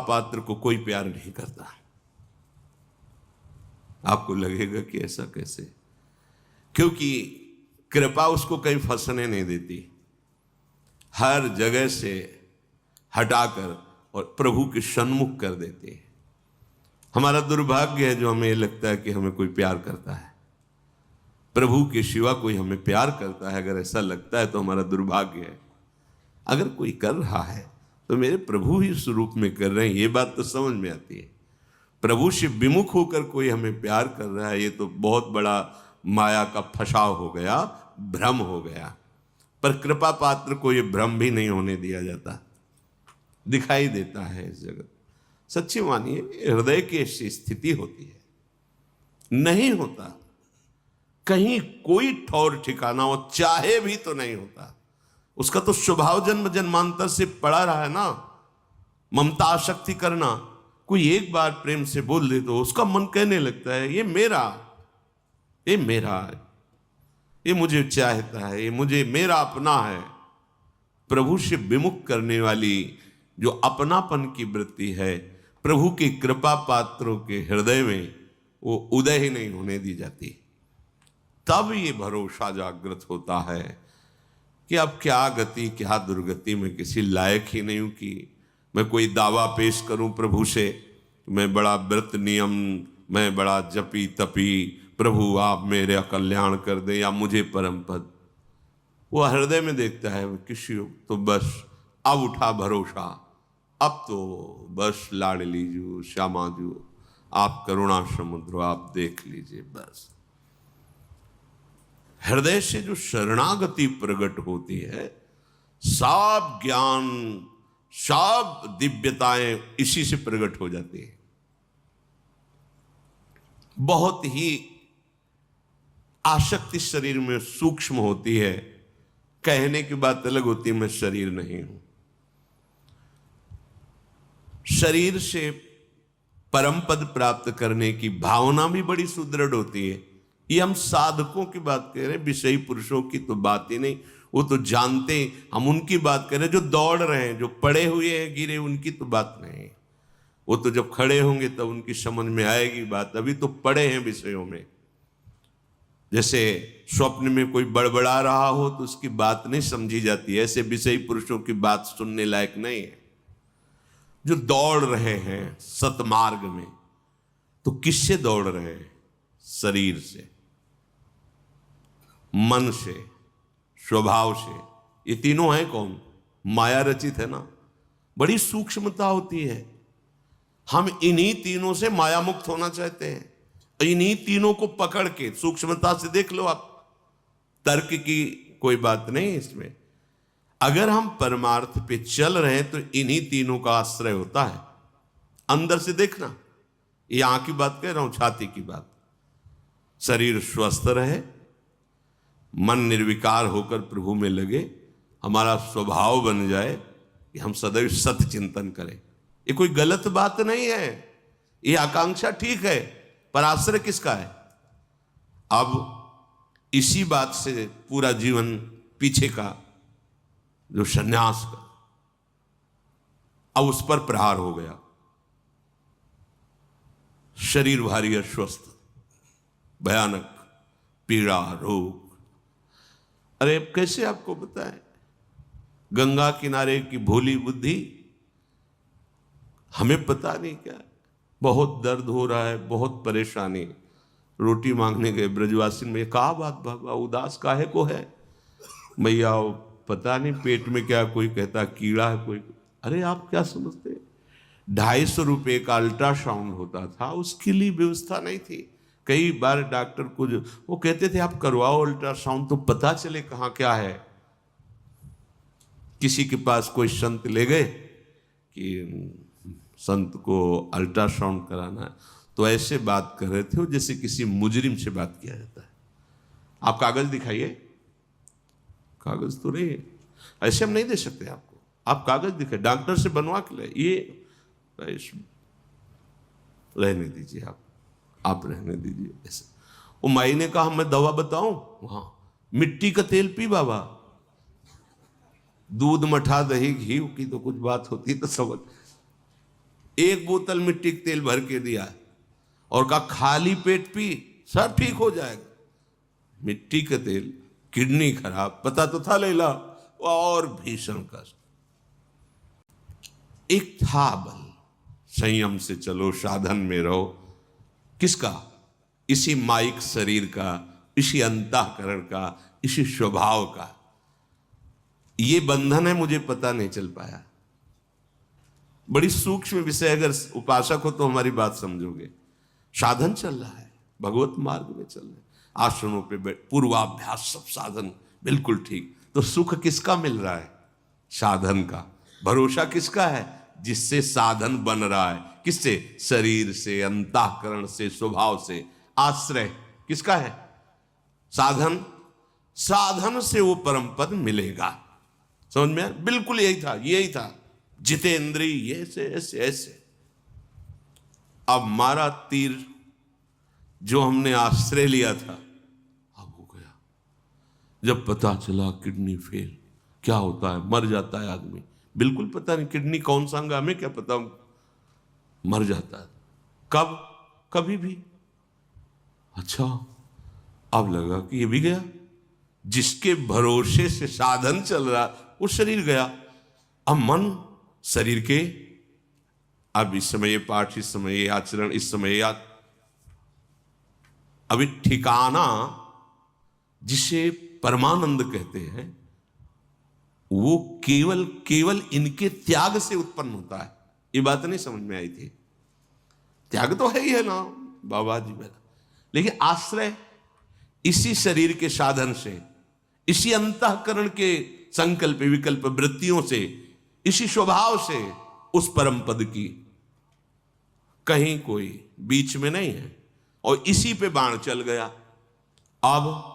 पात्र को कोई प्यार नहीं करता। आपको लगेगा कि ऐसा कैसे? क्योंकि कृपा उसको कहीं फंसने नहीं देती, हर जगह से हटाकर और प्रभु के सन्मुख कर देती है। हमारा दुर्भाग्य है जो हमें लगता है कि हमें कोई प्यार करता है, प्रभु के सिवा कोई हमें प्यार करता है। अगर ऐसा लगता है तो हमारा दुर्भाग्य है। अगर कोई कर रहा है तो मेरे प्रभु ही इस रूप में कर रहे हैं, ये बात तो समझ में आती है। प्रभु से विमुख होकर कोई हमें प्यार कर रहा है, ये तो बहुत बड़ा माया का फसाव हो गया, भ्रम हो गया। पर कृपा पात्र को ये भ्रम भी नहीं होने दिया जाता, दिखाई देता है इस जगत। सच्ची मानिए, हृदय की ऐसी स्थिति होती है, नहीं होता कहीं कोई ठौर ठिकाना हो, चाहे भी तो नहीं होता। उसका तो स्वभाव जन्म जन्मांतर से पड़ा रहा है ना, ममता आसक्ति करना। कोई एक बार प्रेम से बोल दे तो उसका मन कहने लगता है ये मेरा, ये मेरा, ये मुझे चाहता है, ये मुझे मेरा अपना है। प्रभु से विमुख करने वाली जो अपनापन की वृत्ति है, प्रभु की कृपा पात्रों के हृदय में वो उदय ही नहीं होने दी जाती। तब ये भरोसा जागृत होता है कि अब क्या गति क्या दुर्गति, में किसी लायक ही नहीं हूं कि मैं कोई दावा पेश करूं प्रभु से, मैं बड़ा व्रत नियम, मैं बड़ा जपी तपी, प्रभु आप मेरा कल्याण कर दे या मुझे परम पद। वो हृदय में देखता है किसी तो बस अब उठा भरोसा, अब तो बस लाडली जू श्यामा जू आप करुणा समुद्र आप देख लीजिए। बस हृदय से जो शरणागति प्रकट होती है, सब ज्ञान सब दिव्यताएं इसी से प्रकट हो जाती है। बहुत ही आसक्ति शरीर में सूक्ष्म होती है, कहने की बात अलग होती है, मैं शरीर नहीं हूं। शरीर से परम पद प्राप्त करने की भावना भी बड़ी सुदृढ़ होती है। ये हम साधकों की बात कह रहे हैं, विषयी पुरुषों की तो बात ही नहीं, वो तो जानते, हम उनकी बात कर रहे हैं जो दौड़ रहे हैं, जो पड़े हुए हैं गिरे, उनकी तो बात नहीं। वो तो जब खड़े होंगे तब उनकी समझ में आएगी बात, अभी तो पड़े हैं विषयों में। जैसे स्वप्न में कोई बड़बड़ा रहा हो तो उसकी बात नहीं समझी जाती, ऐसे विषयी पुरुषों की बात सुनने लायक नहीं है। जो दौड़ रहे हैं सतमार्ग में, तो किससे दौड़ रहे हैं? शरीर से, मन से, स्वभाव से। ये तीनों हैं कौन? माया रचित है ना। बड़ी सूक्ष्मता होती है। हम इन्हीं तीनों से माया मुक्त होना चाहते हैं, इन्हीं तीनों को पकड़ के सूक्ष्मता से देख लो आप। तर्क की कोई बात नहीं इसमें। अगर हम परमार्थ पे चल रहे हैं तो इन्हीं तीनों का आश्रय होता है। अंदर से देखना, ये आंख की बात कह रहा हूं, छाती की बात। शरीर स्वस्थ रहे, मन निर्विकार होकर प्रभु में लगे, हमारा स्वभाव बन जाए कि हम सदैव सत्य चिंतन करें। ये कोई गलत बात नहीं है, ये आकांक्षा ठीक है, पर आश्रय किसका है? अब इसी बात से पूरा जीवन पीछे का जो संन्यास का, अब उस पर प्रहार हो गया। शरीर भारी अस्वस्थ, भयानक पीड़ा, रोग। अरे कैसे आपको बताएं? गंगा किनारे की भोली बुद्धि, हमें पता नहीं क्या, बहुत दर्द हो रहा है, बहुत परेशानी। रोटी मांगने गए ब्रजवासी में, कहा बात बाबा उदास काहे को है? भैया पता नहीं पेट में क्या, कोई कहता कीड़ा है, कोई। अरे आप क्या समझते, 250 रुपये का अल्ट्रासाउंड होता था, उसके लिए व्यवस्था नहीं थी। कई बार डॉक्टर को वो कहते थे आप करवाओ अल्ट्रासाउंड तो पता चले कहाँ क्या है। किसी के पास कोई संत ले गए कि संत को अल्ट्रासाउंड कराना है, तो ऐसे बात कर रहे थे जैसे किसी मुजरिम से बात किया जाता है। आप कागज दिखाइए, कागज तो नहीं है, ऐसे हम नहीं दे सकते आपको, आप कागज दिखाइए, डॉक्टर से बनवा के ले। ये रहने दीजिए, आप रहने दीजिए ऐसे। वो माई ने कहा मैं दवा बताऊं? वहां मिट्टी का तेल पी बाबा, दूध मठा दही घी की तो कुछ बात होती तो समझ। एक बोतल मिट्टी का तेल भर के दिया और कहा खाली पेट पी, सब ठीक हो जाएगा। मिट्टी का तेल, किडनी खराब, पता तो था लैला, और भीषण कष्ट। एक था बल, संयम से चलो, साधन में रहो। किसका? इसी माइक शरीर का, इसी अंतःकरण का, इसी स्वभाव का। ये बंधन है, मुझे पता नहीं चल पाया। बड़ी सूक्ष्म विषय, अगर उपासक हो तो हमारी बात समझोगे। साधन चल रहा है, भगवत मार्ग में चल रहे हैं, आश्रमों पे बैठ, पूर्वाभ्यास, सब साधन बिल्कुल ठीक। तो सुख किसका मिल रहा है? साधन का। भरोसा किसका है? जिससे साधन बन रहा है। किससे? शरीर से, अंतःकरण से, स्वभाव से। आश्रय किसका है? साधन। साधन से वो परम पद मिलेगा। समझ में आया? बिल्कुल यही था, यही था। जितेंद्रिय, ये से ऐसे ऐसे। अब मारा तीर जो हमने आश्रय लिया था, अब हो गया। जब पता चला किडनी फेल, क्या होता है? मर जाता है आदमी। बिल्कुल पता नहीं किडनी कौन सा अंग, हमें क्या पता, मर जाता है। कब? कभी भी। अच्छा, अब लगा कि ये भी गया। जिसके भरोसे से साधन चल रहा, वो शरीर गया। अब मन शरीर के, अब इस समय ये पाठ, इस समय ये आचरण, इस समय ये अभी ठिकाना जिसे परमानंद कहते हैं, वो केवल केवल इनके त्याग से उत्पन्न होता है। ये बात नहीं समझ में आई थी? त्याग तो है ही है ना बाबा जी मेरा, लेकिन आश्रय इसी शरीर के साधन से, इसी अंतःकरण के संकल्प विकल्प वृत्तियों से, इसी स्वभाव से उस परम पद की, कहीं कोई बीच में नहीं है। और इसी पे बाण चल गया। अब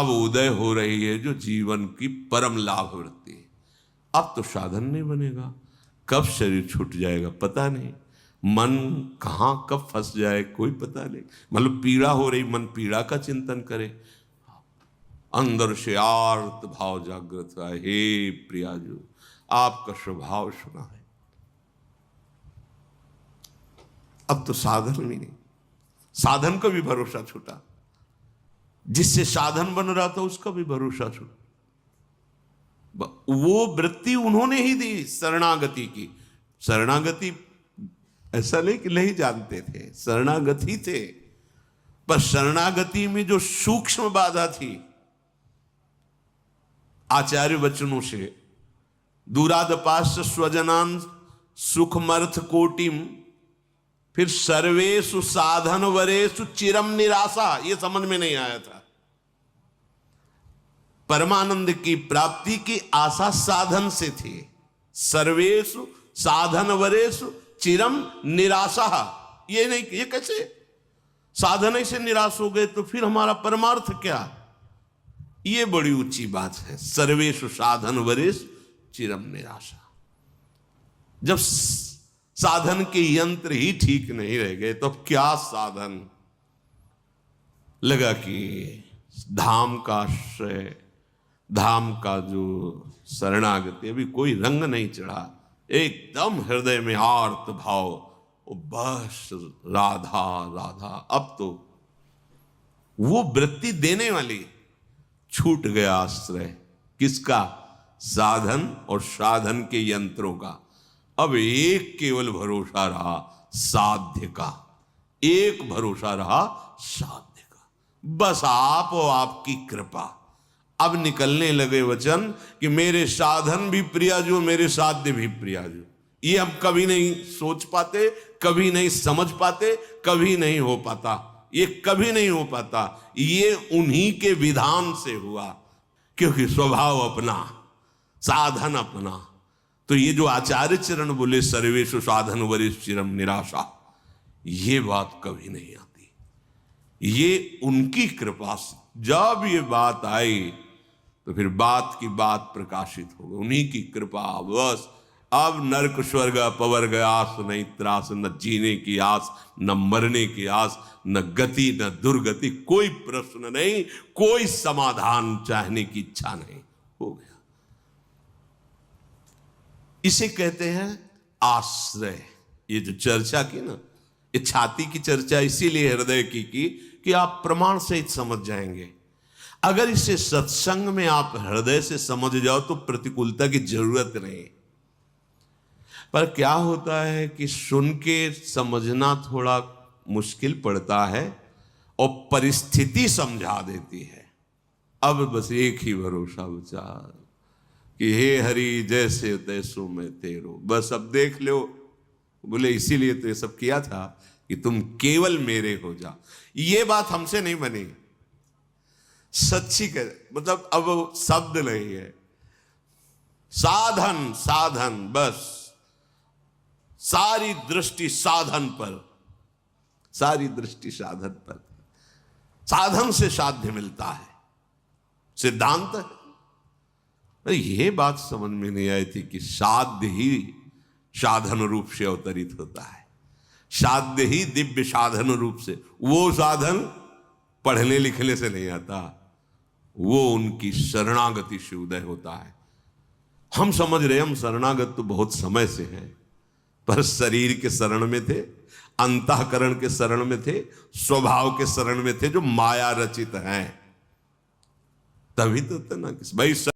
उदय हो रही है जो जीवन की परम लाभ वृत्ति है। अब तो साधन नहीं बनेगा। कब शरीर छूट जाएगा पता नहीं, मन कहां कब फंस जाए कोई पता नहीं। मतलब पीड़ा हो रही, मन पीड़ा का चिंतन करे, अंदर से आर्त भाव जागृत हुआ, हे प्रियाजू आपका स्वभाव सुना है। अब तो साधन भी नहीं, साधन का भी भरोसा छूटा। जिससे साधन बन रहा था उसका भी भरोसा छूटा। वो वृत्ति उन्होंने ही दी शरणागति की। शरणागति ऐसा नहीं कि नहीं जानते थे, शरणागति थे, पर शरणागति में जो सूक्ष्म बाधा थी, आचार्य वचनों से, दूरादपास्य स्वजनान सुखमर्थ कोटिम, फिर सर्वेषु साधन वरेषु चिरम निराशा, ये समझ में नहीं आया था। परमानंद की प्राप्ति की आशा साधन से थी। सर्वेषु साधन वरेषु चिरम निराशा, ये नहीं, ये कैसे? साधन से निराश हो गए तो फिर हमारा परमार्थ क्या? ये बड़ी ऊंची बात है। सर्वेषु साधन वरेषु चिरम निराशा। जब साधन के यंत्र ही ठीक नहीं रह गए तो क्या साधन? लगा कि धाम का आश्रय, धाम का जो शरणागति, अभी कोई रंग नहीं चढ़ा, एकदम हृदय में आर्त भाव, बस राधा राधा। अब तो वो वृत्ति देने वाली छूट गया आश्रय। किसका? साधन और साधन के यंत्रों का। अब एक केवल भरोसा रहा साध्य का, एक भरोसा रहा साध्य का। बस आप और आपकी कृपा। अब निकलने लगे वचन कि मेरे साधन भी प्रियाजू, मेरे साध्य भी प्रियाजू। ये हम कभी नहीं सोच पाते, कभी नहीं समझ पाते, कभी नहीं हो पाता। ये कभी नहीं हो पाता। ये उन्हीं के विधान से हुआ, क्योंकि स्वभाव अपना, साधन अपना। तो ये जो आचार्य चरण बोले सर्वेषु साधन वरेषु चिरम निराशा, ये बात कभी नहीं आती। ये उनकी कृपा से जब ये बात आई तो फिर बात की बात प्रकाशित हो गई, उन्हीं की कृपा। बस अब नरक स्वर्ग अपवर्ग आस नहीं त्रास, न जीने की आस, न मरने की आस, न गति न दुर्गति, कोई प्रश्न नहीं, कोई समाधान चाहने की इच्छा नहीं, हो गया। इसे कहते हैं आश्रय। ये जो चर्चा की ना, ये छाती की चर्चा इसीलिए हृदय की कि आप प्रमाण सहित समझ जाएंगे। अगर इसे सत्संग में आप हृदय से समझ जाओ तो प्रतिकूलता की जरूरत नहीं। पर क्या होता है कि सुन के समझना थोड़ा मुश्किल पड़ता है और परिस्थिति समझा देती है। अब बस एक ही भरोसा बचा कि हे हरि जैसे तैसो मैं तेरो, बस अब देख लो। बोले इसीलिए तो ये सब किया था कि तुम केवल मेरे हो जा। ये बात हमसे नहीं बनी, सच्ची कर, मतलब अब शब्द नहीं है, साधन साधन, बस सारी दृष्टि साधन पर, सारी दृष्टि साधन पर। साधन से साध्य मिलता है, सिद्धांत है। यह बात समझ में नहीं आई थी कि साध्य ही साधन रूप से अवतरित होता है, साध्य ही दिव्य साधन रूप से। वो साधन पढ़ने लिखने से नहीं आता, वो उनकी शरणागति से उदय होता है। हम समझ रहे हम शरणागत तो बहुत समय से हैं, पर शरीर के शरण में थे, अंतःकरण के शरण में थे, स्वभाव के शरण में थे, जो माया रचित हैं। तभी तो ना भाई